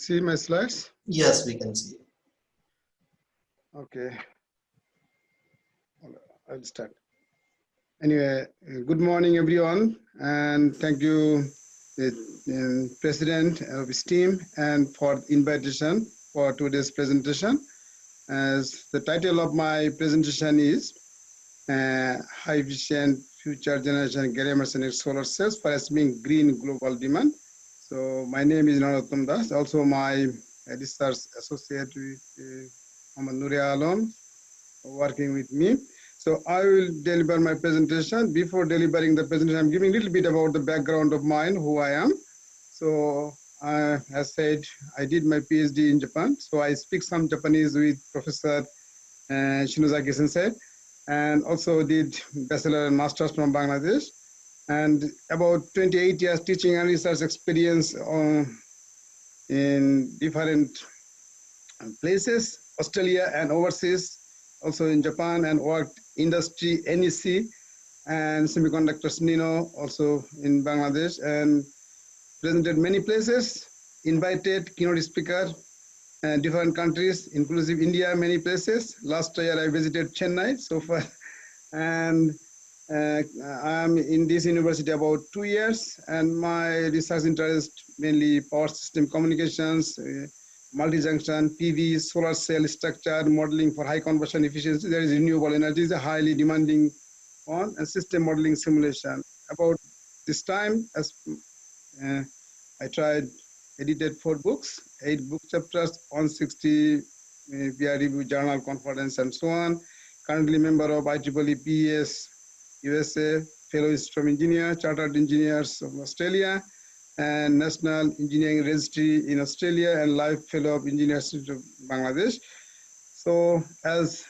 see my slides? Yes, we can see. Okay, I'll start. Anyway, good morning, everyone, and thank you, the President of his team, and for invitation for today's presentation. As the title of my presentation is High Efficient Future Generation Gallium Solar Cells for Achieving Green Global Demand. So my name is Narottam, also my research associate with Mohammad Nouri Alam, working with me. So I will deliver my presentation. Before delivering the presentation, I'm giving a little bit about the background of mine, who I am. So as said, I did my PhD in Japan. So I speak some Japanese with Professor Shinozaki Sensei, and also did bachelor and master's from Bangladesh. And about 28 years teaching and research experience in different places, Australia and overseas, also in Japan, and worked industry, NEC, and semiconductors, Nino, also in Bangladesh, and presented many places, invited keynote speaker, different countries, inclusive India, many places. Last year I visited Chennai so far, and I'm in this university about 2 years, and my research interest mainly power system communications, multi-junction, PV, solar cell structure, modeling for high conversion efficiency. There is renewable energy, is a highly demanding one, and system modeling simulation. About this time, as I tried, edited 4 books, 8 book chapters, 160 peer review journal conference, and so on. Currently member of IEEE PES USA, fellows from engineer, chartered engineers of Australia, and National Engineering Registry in Australia, and Life Fellow of Engineers of Bangladesh. So as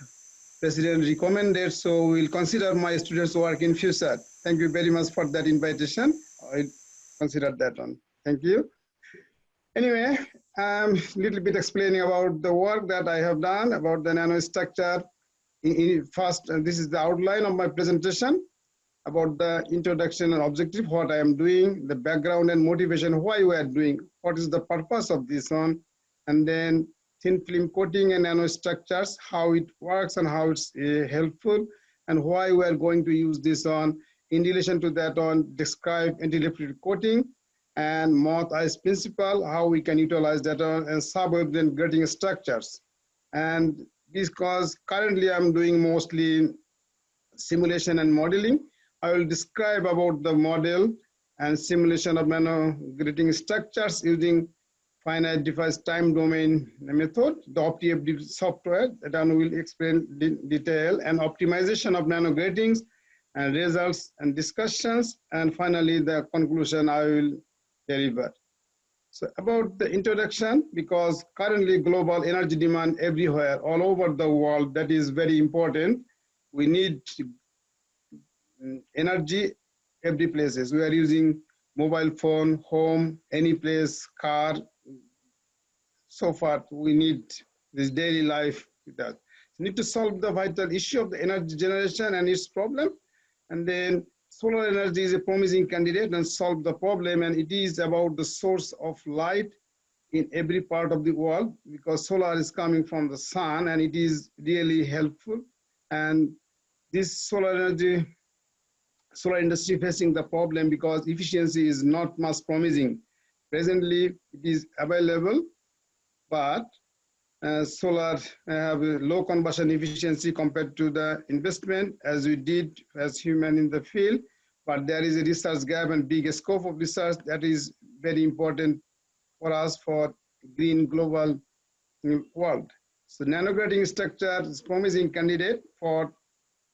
President recommended, so we'll consider my students' work in future. Thank you very much for that invitation. I'll consider that one. Thank you. Anyway, I'm a little bit explaining about the work that I have done about the nanostructure. First, this is the outline of my presentation about the introduction and objective, what I am doing, the background and motivation, why we are doing, what is the purpose of this one, and then thin film coating and nanostructures, how it works and how it's helpful, and why we are going to use this on. In relation to that on, describe anti-reflective coating and moth eyes principle, how we can utilize that on, and sub-wavelength grating structures. And because currently I'm doing mostly simulation and modeling, I will describe about the model and simulation of nano grating structures using finite difference time domain method, the OptiFD software that I will explain in detail, and optimization of nano gratings and results and discussions, and finally the conclusion I will deliver. So about the introduction, because currently global energy demand everywhere, all over the world, that is very important. We need energy every places. We are using mobile phone, home, any place, car. So far, we need this daily life with that. We need to solve the vital issue of the energy generation and its problem. And then solar energy is a promising candidate and solve the problem. And it is about the source of light in every part of the world, because solar is coming from the sun and it is really helpful. And this solar energy, solar industry facing the problem because efficiency is not much promising. Presently, it is available, but solar have a low combustion efficiency compared to the investment as we did as human in the field. But there is a research gap and big scope of research that is very important for us for green global world. So nano-grating structure is promising candidate for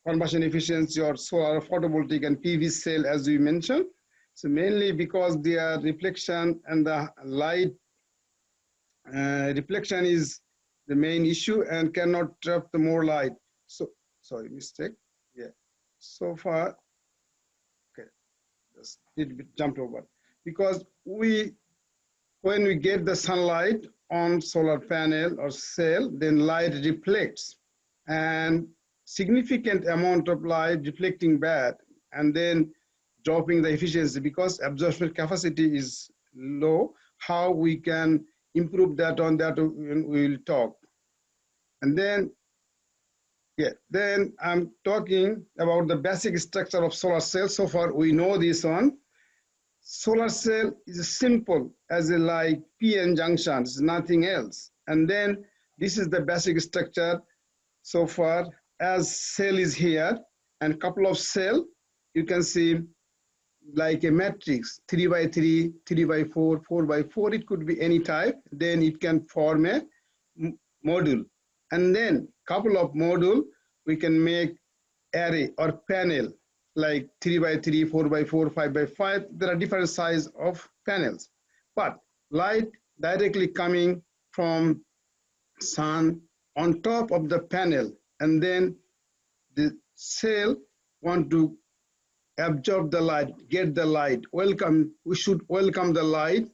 combustion efficiency or solar photovoltaic and PV cell, as we mentioned. So mainly because their reflection and the light reflection is the main issue and cannot trap the more light. So, sorry, mistake. Yeah. So far, okay, just a little bit jumped over. Because when we get the sunlight on solar panel or cell, then light reflects, and significant amount of light reflecting back and then dropping the efficiency because absorption capacity is low. How we can improve that on that we will talk. And then, yeah, then I'm talking about the basic structure of solar cell. So far we know this one. Solar cell is simple as a like PN junctions, nothing else. And then this is the basic structure so far, as cell is here and couple of cell, you can see like a matrix 3 by 3, 3 by 4, 4 by 4, it could be any type. Then it can form a module, and then couple of module we can make array or panel like 3 by 3, 4 by 4, 5 by 5. There are different size of panels, but light directly coming from sun on top of the panel, and then the cell want to absorb the light, get the light, welcome, we should welcome the light,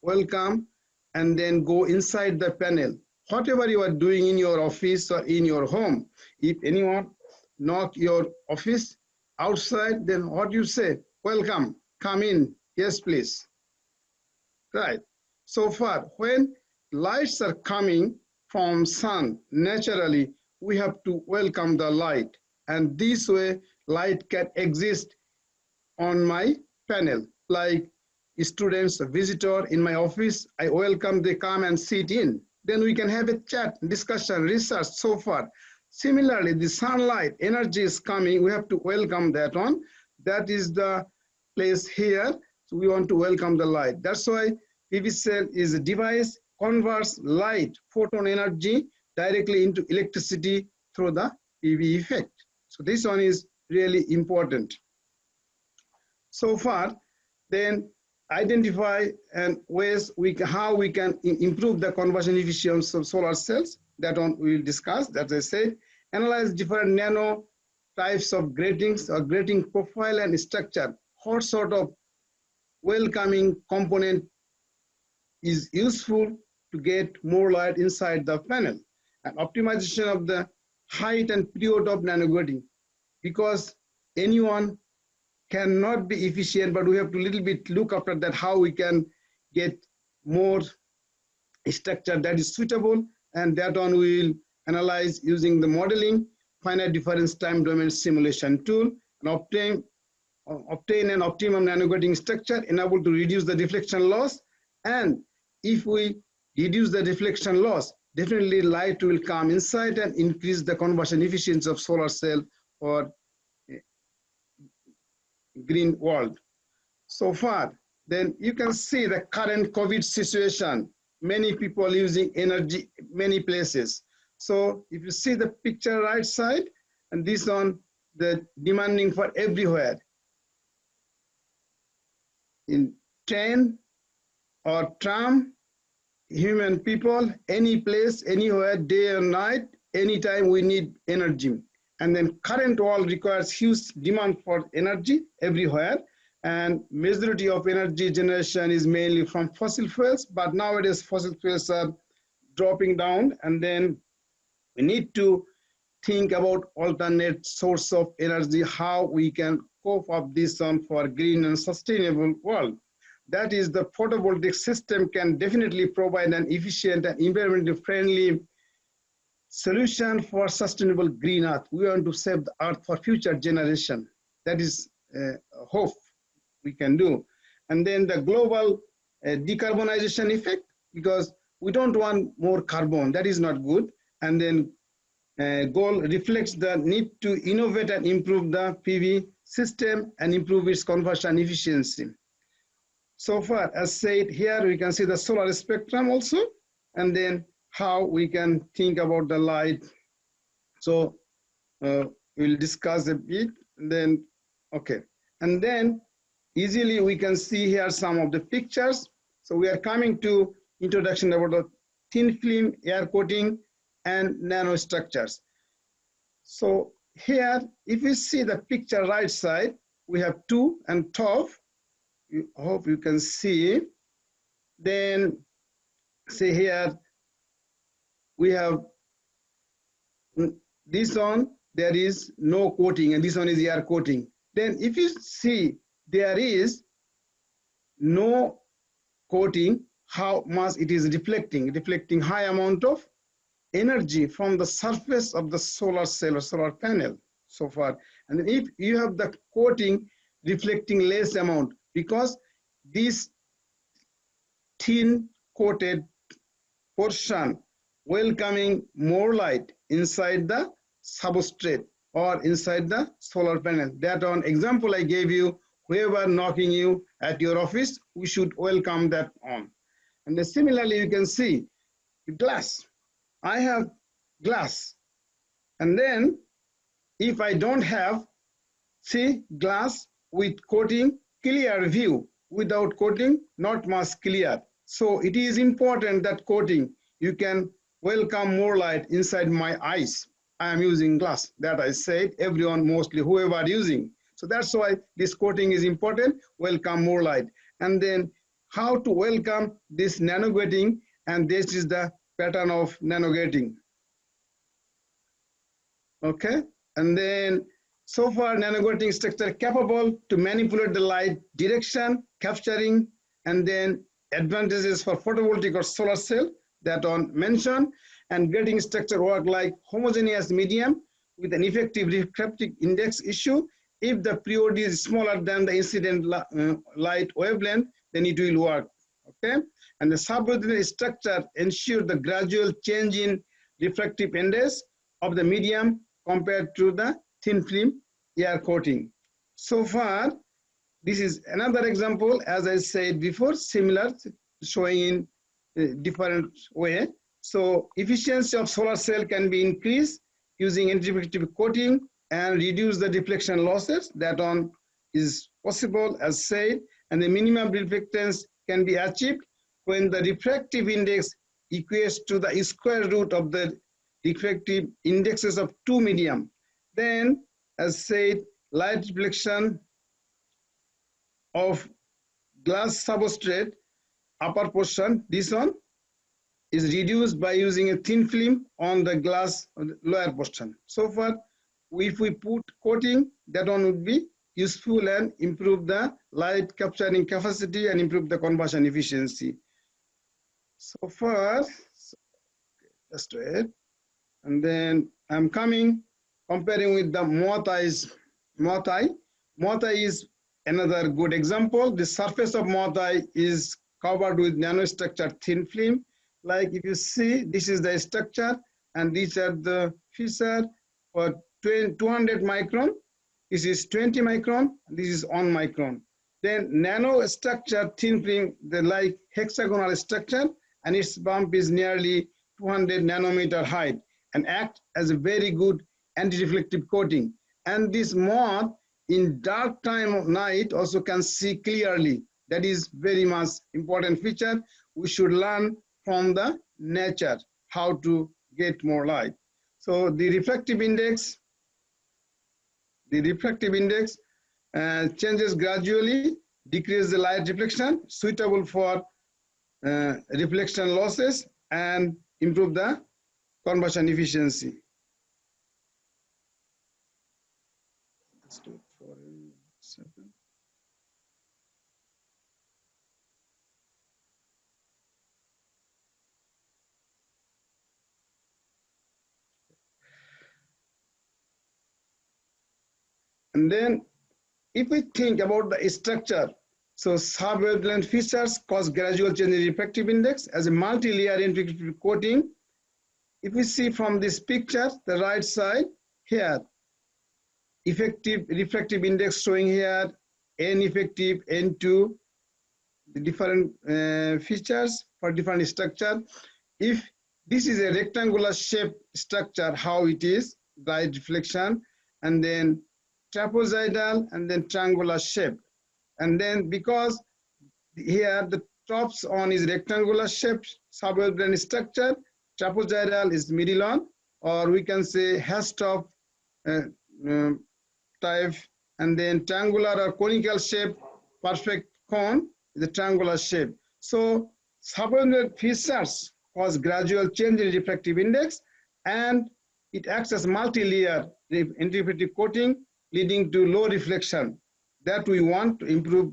welcome, and then go inside the panel. Whatever you are doing in your office or in your home, if anyone knock your office outside, then what you say? Welcome, come in, yes please. Right. So far, when lights are coming from sun, naturally, we have to welcome the light. And this way, light can exist on my panel. Like students, visitor in my office, I welcome they come and sit in. Then we can have a chat, discussion, research, so far. Similarly, the sunlight energy is coming, we have to welcome that one. That is the place here. So we want to welcome the light. That's why PV cell is a device, converts light, photon energy directly into electricity through the PV effect. So this one is really important. So far, then identify and ways how we can improve the conversion efficiency of solar cells. That one we will discuss. That I said, analyze different nano types of gratings or grating profile and structure. What sort of welcoming component is useful to get more light inside the panel, and optimization of the height and period of nanograting, because anyone cannot be efficient, but we have to little bit look after that, how we can get more structure that is suitable, and that one we will analyze using the modeling, finite difference time domain simulation tool, and obtain an optimum nanograting structure enabled to reduce the deflection loss. And if we reduce the deflection loss, definitely light will come inside and increase the conversion efficiency of solar cell for green world. So far, then you can see the current COVID situation, many people using energy many places. So if you see the picture right side, and this on the demanding for everywhere, in train or tram, human people, any place, anywhere, day or night, anytime we need energy. And then current world requires huge demand for energy everywhere. And majority of energy generation is mainly from fossil fuels, but nowadays fossil fuels are dropping down, and then we need to think about alternate source of energy, how we can cope up this one for green and sustainable world. That is, the photovoltaic system can definitely provide an efficient and environmentally friendly solution for sustainable green earth. We want to save the earth for future generation. That is hope we can do. And then the global decarbonization effect, because we don't want more carbon, that is not good. And then goal reflects the need to innovate and improve the PV system and improve its conversion efficiency. So far, as said, here we can see the solar spectrum also, and then how we can think about the light. So we'll discuss a bit, and then, okay. And then easily we can see here some of the pictures. So we are coming to introduction about the thin film, air coating, and nanostructures. So here, if you see the picture right side, we have two and top. I hope you can see. Then see here, we have this one, there is no coating, and this one is air coating. Then if you see there is no coating, how much it is reflecting high amount of energy from the surface of the solar cell or solar panel so far. And then if you have the coating reflecting less amount, because this thin coated portion welcoming more light inside the substrate or inside the solar panel. That one example I gave you, whoever knocking you at your office, we should welcome that on. And then similarly, you can see glass. I have glass, and then if I don't have, see, glass with coating, clear view, without coating, not much clear. So it is important that coating, you can welcome more light inside my eyes. I am using glass, that I said, everyone, mostly whoever using. So that's why this coating is important, welcome more light. And then how to welcome this nano grating, and this is the pattern of nano grating. Okay, and then so far nano grating structure capable to manipulate the light direction, capturing, and then advantages for photovoltaic or solar cell, that one mentioned. And grating structure work like homogeneous medium with an effective refractive index issue. If the period is smaller than the incident light wavelength, then it will work. Okay, and the subordinate structure ensure the gradual change in refractive index of the medium compared to the thin film air coating. So far, this is another example, as I said before, similar, showing in a different way. So efficiency of solar cell can be increased using anti-reflective coating and reduce the deflection losses. That one is possible, as said, and the minimum reflectance can be achieved when the refractive index equates to the square root of the refractive indexes of two medium. Then, as said, light reflection of glass substrate upper portion, this one, is reduced by using a thin film on the glass lower portion. So far, if we put coating, that one would be useful and improve the light capturing capacity and improve the conversion efficiency. So far, just wait. And then I'm comparing with the Motai. Motai is another good example. The surface of Motai is covered with nanostructure thin film. Like if you see, this is the structure, and these are the feature for 200 micron. This is 20 micron. This is 1 micron. Then nanostructure thin film, the like hexagonal structure, and its bump is nearly 200 nanometer height and act as a very good anti-reflective coating. And this moth in dark time of night also can see clearly. That is very much important feature. We should learn from the nature how to get more light. So the refractive index changes gradually, decrease the light reflection, suitable for reflection losses, and improve the conversion efficiency. Let's do it for a second. And then if we think about the structure, so sub-wavelength features cause gradual change in refractive index as a multi-layer integrated coating. If we see from this picture, the right side here, effective refractive index showing here, N effective, N2, the different features for different structure. If this is a rectangular shape structure, how it is, light reflection, and then trapezoidal, and then triangular shape. And then because here the tops on is rectangular shape sub-wavelength structure, trapezoidal is middle on, or we can say hash top type, and then triangular or conical shape, perfect cone is a triangular shape. So sub-wavelength features cause gradual change in refractive index, and it acts as multi-layer anti-reflective coating, leading to low reflection that we want to improve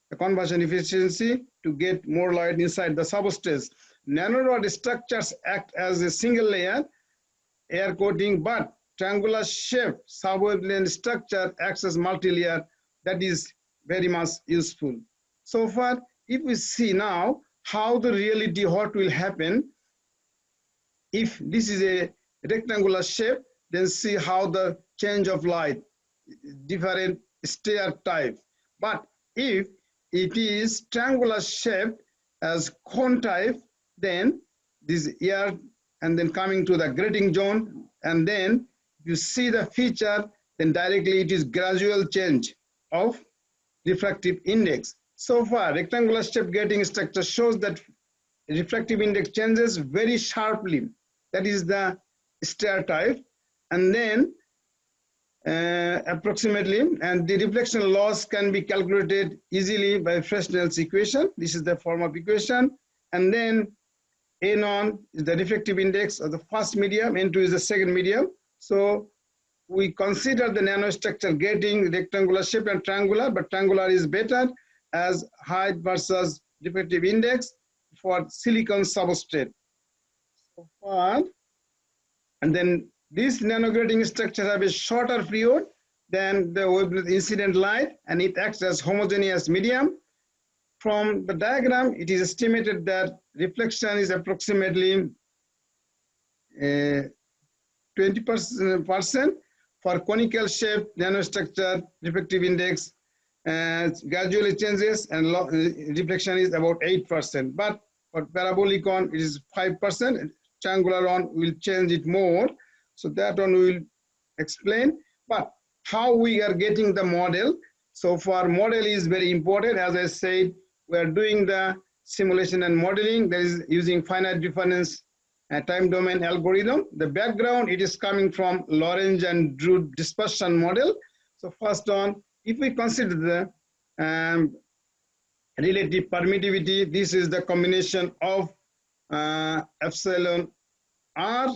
the conversion efficiency to get more light inside the substrate. Nanorod structures act as a single layer air coating, but triangular shaped subwavelength structure acts as multi-layer. That is very much useful. So far, if we see now how the reality, what will happen if this is a rectangular shape, then see how the change of light, different stair type. But if it is triangular shape as cone type, then this air and then coming to the grating zone, and then you see the feature, then directly it is gradual change of refractive index. So far, rectangular shape grating structure shows that refractive index changes very sharply. That is the stair type, and then approximately, and the reflection loss can be calculated easily by Fresnel's equation. This is the form of equation, and then N1 is the refractive index of the first medium, N2 is the second medium. So we consider the nanostructure grating rectangular shape and triangular, but triangular is better as height versus refractive index for silicon substrate. So far, and then this nanograting structure have a shorter period than the wavelength incident light, and it acts as homogeneous medium. From the diagram, it is estimated that reflection is approximately 20% for conical shape nanostructure. Refractive index gradually changes, and reflection is about 8%. But for parabolic one, it is 5%. Triangular one will change it more. So that one we will explain. But how we are getting the model? So for model is very important. As I said, we are doing the simulation and modeling. That is using finite difference time domain algorithm. The background, it is coming from Lorentz and Drude dispersion model. So first on, if we consider the relative permittivity, this is the combination of epsilon r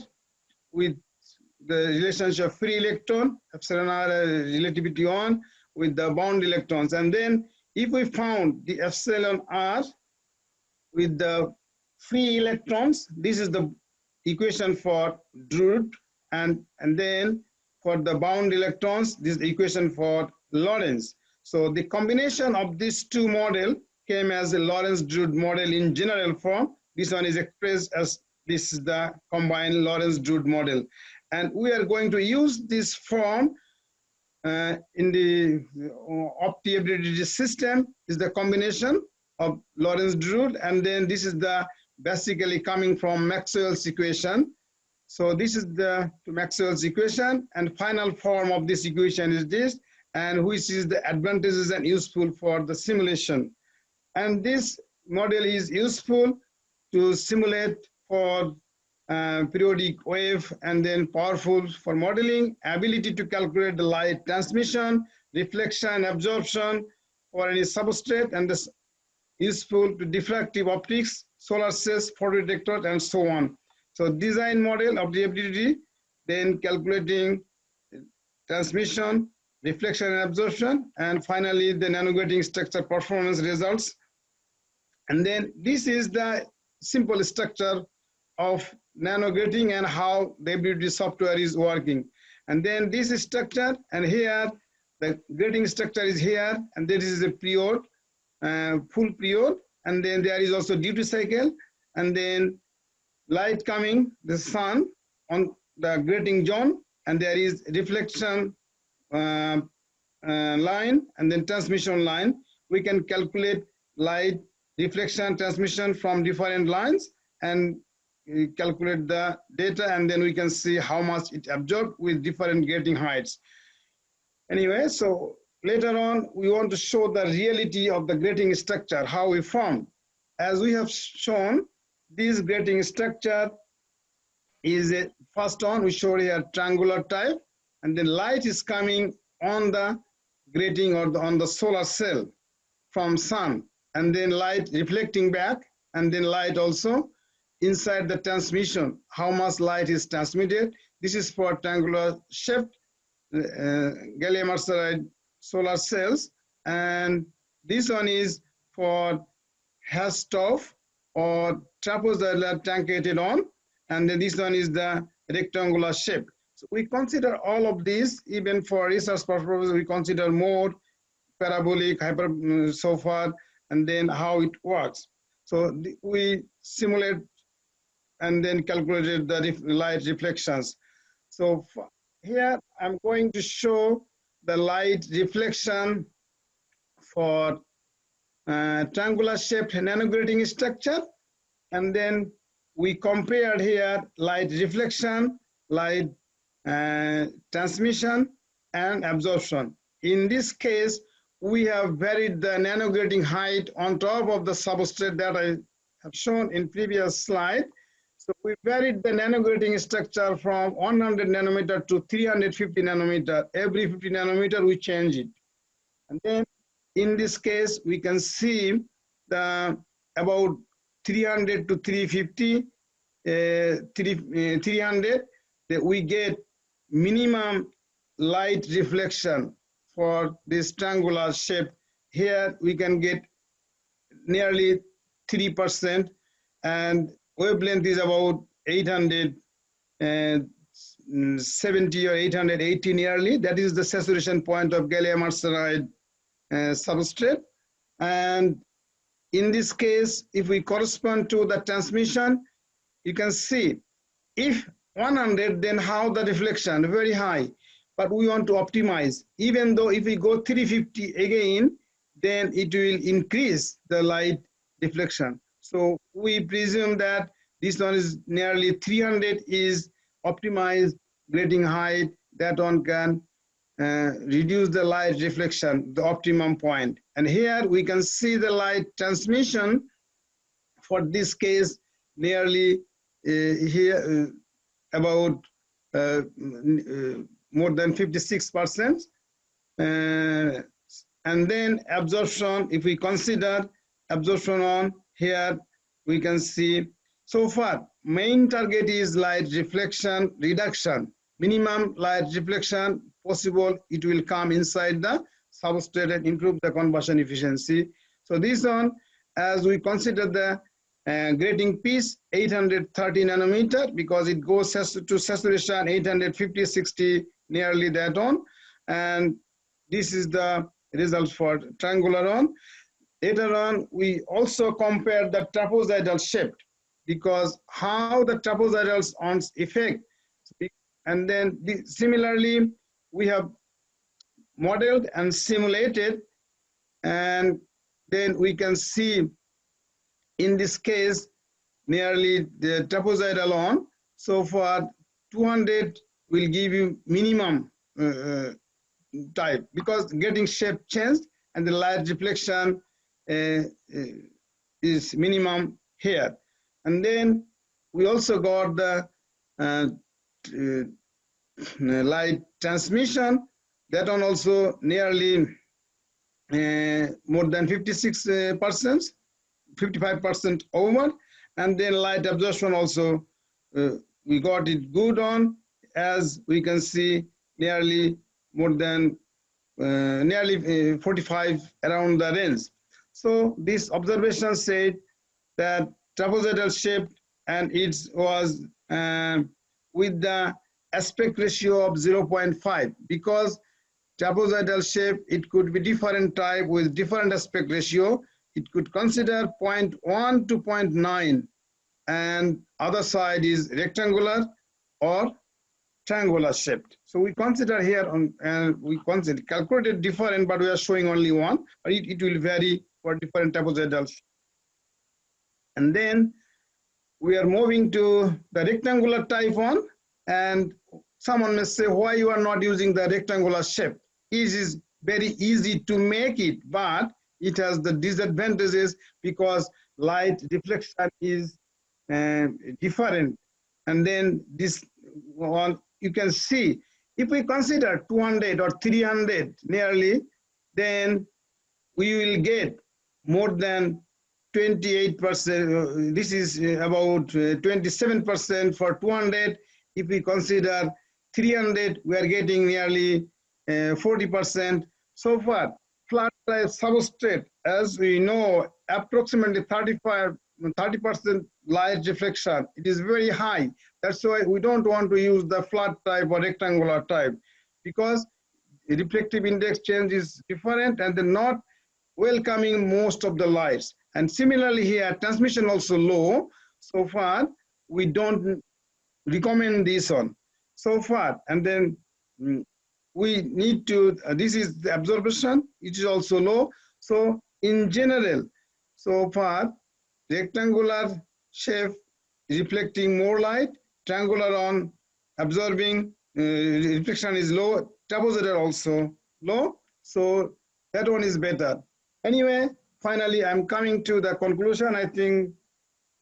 with the relationship of free electron, epsilon r relativity 1 with the bound electrons. And then if we found the epsilon r with the free electrons, this is the equation for Drude, and then for the bound electrons, this is the equation for Lorentz. So the combination of these two models came as a Lorentz-Drude model in general form. This one is expressed as this is the combined Lorentz-Drude model. And we are going to use this form in the opti-hybridity system. Is the combination of Lorentz-Drude, and then this is the basically coming from Maxwell's equation. So this is the Maxwell's equation, and final form of this equation is this, and which is the advantages and useful for the simulation. And this model is useful to simulate for periodic wave, and then powerful for modeling, ability to calculate the light transmission, reflection, absorption for any substrate, and this useful to diffractive optics, solar cells, photodetectors, and so on. So design model of the ability, then calculating transmission, reflection and absorption, and finally the nanograting structure performance results. And then this is the simple structure of nanograting and how the ability software is working. And then this is structure, and here the grating structure is here, and this is a period, full period, and then there is also duty cycle, and then light coming, the sun on the grating zone, and there is reflection line, and then transmission line. We can calculate light reflection transmission from different lines, and we calculate the data, and then we can see how much it absorbed with different grating heights. Anyway, so later on, we want to show the reality of the grating structure, how we form. As we have shown, this grating structure is a, first on, we show here triangular type, and then light is coming on the grating or on the solar cell from sun, and then light reflecting back, and then light also inside the transmission, how much light is transmitted. This is for triangular shaped gallium arsenide solar cells, and This one is for Hausdorff or trapezoidal truncated on, and then this one is the rectangular shape. So we consider all of these. Even for research purposes, we consider more parabolic, hyper, so far, and then how it works. So we simulate and then calculated the light reflections. So here I'm going to show the light reflection for triangular shaped nano-grating structure, and then we compared here light reflection, light transmission, and absorption. In this case, we have varied the nano-grating height on top of the substrate that I have shown in previous slide. So we varied the nano-grating structure from 100 nanometer to 350 nanometer. Every 50 nanometer we change it. And then in this case, we can see the about 300 to 350, 300, that we get minimum light reflection for this triangular shape. Here we can get nearly 3%, and wavelength is about 870 or 880 nearly. That is the saturation point of gallium arsenide substrate. And in this case, if we correspond to the transmission, you can see if 100, then how the reflection very high, but we want to optimize. Even though if we go 350 again, then it will increase the light reflection. So we presume that this one is nearly 300 is optimized grating height. That one can reduce the light reflection, the optimum point. And here we can see the light transmission for this case nearly here about more than 56%. And then absorption, if we consider absorption on here, we can see so far main target is light reflection reduction. Minimum light reflection possible, it will come inside the substrate and improve the conversion efficiency. So this one, as we consider the grating piece 830 nanometer, because it goes to saturation 850, 60, nearly that on. And this is the result for triangular on. Later on, we also compare the trapezoidal shape, because how the trapezoidals on effect. And then similarly, we have modeled and simulated, and then we can see in this case nearly the trapezoidal on. So for 200 will give you minimum type, because getting shape changed and the light reflection is minimum here. And then we also got the light transmission, that one also nearly more than 56%, 55% over. And then light absorption also we got it good on, as we can see nearly more than nearly 45 around the range. So this observation said that trapezoidal shape, and it was with the aspect ratio of 0.5, because trapezoidal shape, it could be different type with different aspect ratio. It could consider 0.1 to 0.9, and other side is rectangular or triangular shaped. So we consider here on, we consider calculated different, but we are showing only one, but it will vary for different trapezoidals. And then we are moving to the rectangular type one, and someone may say, why you are not using the rectangular shape? It is very easy to make it, but it has the disadvantages because light reflection is different. And then this one, you can see, if we consider 200 or 300 nearly, then we will get more than 28%. This is about 27% for 200. If we consider 300, we are getting nearly 40%. So far, flat type substrate, as we know, approximately 30% light reflection. It is very high. That's why we don't want to use the flat type or rectangular type, because reflective index change is different and they're not welcoming most of the lights. And similarly here, transmission also low. So far, we don't recommend this one so far. And then we need to, this is the absorption, it is also low. So in general, so far, rectangular shape reflecting more light, triangular on absorbing reflection is low, trapezoidal also low, so that one is better. Anyway, finally, I'm coming to the conclusion. I think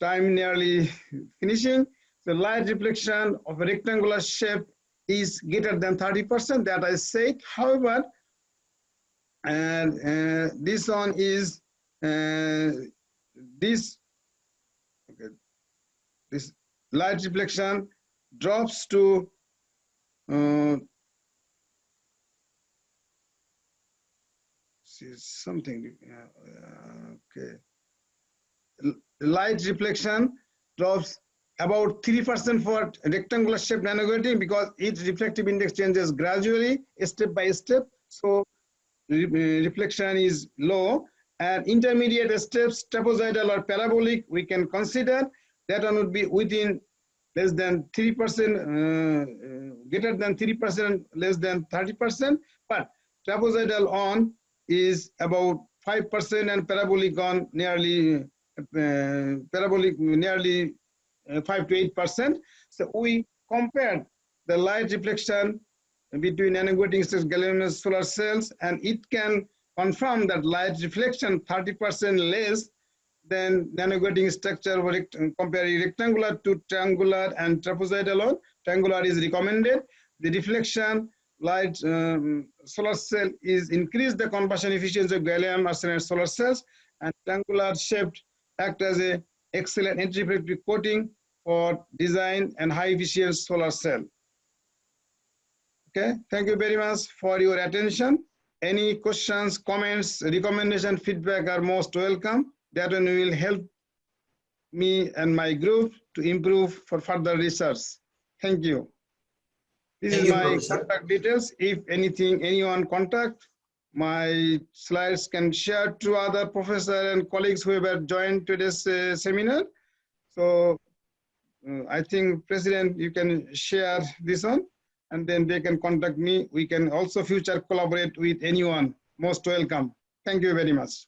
time nearly finishing. The light reflection of a rectangular shape is greater than 30%, that I said. However, and this one is this light reflection drops to something okay. Light reflection drops about 3% for rectangular shaped nanograting, because its reflective index changes gradually, step by step. So reflection is low, and intermediate steps, trapezoidal or parabolic, we can consider. That one would be within less than 3%, greater than 3%, less than 30%, but trapezoidal on is about 5% and parabolic on nearly 5 to 8%. So we compared the light reflection between nanograting galvanized solar cells, and it can confirm that light reflection 30% less than nanograting structure comparing rectangular to triangular and trapezoidal on. Triangular is recommended. The reflection light solar cell is increase the combustion efficiency of gallium arsenide solar cells, and triangular shaped act as a excellent anti-reflective coating for design and high efficient solar cell. Okay, thank you very much for your attention. Any questions, comments, recommendation, feedback are most welcome. That one will help me and my group to improve for further research. Thank you. This is my contact details. If anything, anyone contact, my slides can share to other professors and colleagues who have joined today's seminar. So I think, President, you can share this one, and then they can contact me. We can also future collaborate with anyone. Most welcome. Thank you very much.